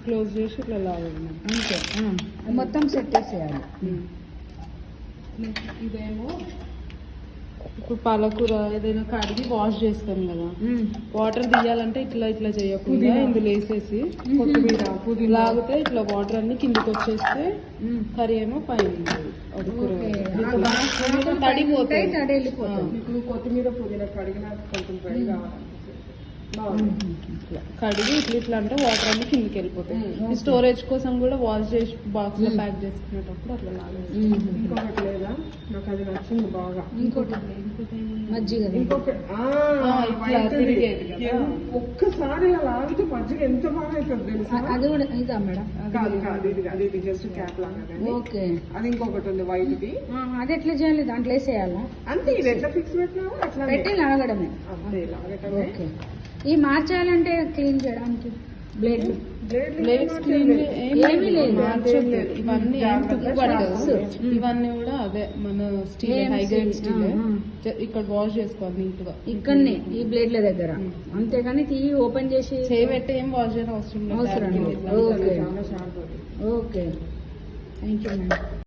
Close చేసి ఇట్లా లాగాలి అంతే. మొత్తం సెట్ చేసేయాలి. ఇదేమో ఇప్పుడు పాలకూర ఏదైనా కడిగి వాష్ చేస్తాం కదా, వాటర్ తీయాలంటే ఇట్లా ఇట్లా చేయకుండా ఇందులో వేసేసి లాగితే ఇట్లా వాటర్ అన్ని కిందికి వచ్చేస్తే కర్రీ ఏమో పైన తడిపోతాయి. ఇప్పుడు కొత్తిమీర పుదీనా కడిగిన కొంచెం పైన కావాలి, కడిగి ఇట్లా ఇట్లా అంటే వాటర్ అన్ని కిందికి వెళ్ళిపోతాయి. స్టోరేజ్ కోసం కూడా వాష్ చేసి బాక్స్ లో ప్యాక్ చేసుకునేటప్పుడు అట్లా లాగేసి. ఇంకొకటి లేదా నాకు అది నచ్చింది బాగా, ఇంకోటి మజ్జిగ. ఒక్కసారి అలా లాగితే మజ్జిగ ఎంత బాగా అవుతుంది తెలుసా. అది కూడా ఇదా మేడం? అది జస్ట్ క్యాప్ లాగా. ఓకే. అది ఇంకొకటి ఉంది వైట్ ది, అది ఎట్లా చేయాలి? దాంట్లో వేసేయాలా? అంతే. ఇది ఎట్లా ఫిక్స్ పెట్టినావో అట్లా పెట్టి లాగడమే. అంతే లాగటమే. ఓకే. ఈ మార్చాలంటే క్లీన్ చేయడానికి బ్లేడ్స్ క్లీన్ ఏమీ లేదు, ఇవన్నీ ఇవన్నీ కూడా అదే మన స్టీల్, హై గ్రేడ్ స్టీల్. ఇక్కడ వాష్ చేసుకోవాలి నీట్ గా ఇక్కడనే ఈ బ్లేడ్ల దగ్గర, అంతేగాని తీసి ఓపెన్ చేసి చేయబెట్టి ఏం వాష్ చేయడం అవసరం లేదు. ఓకే. Thank you madam.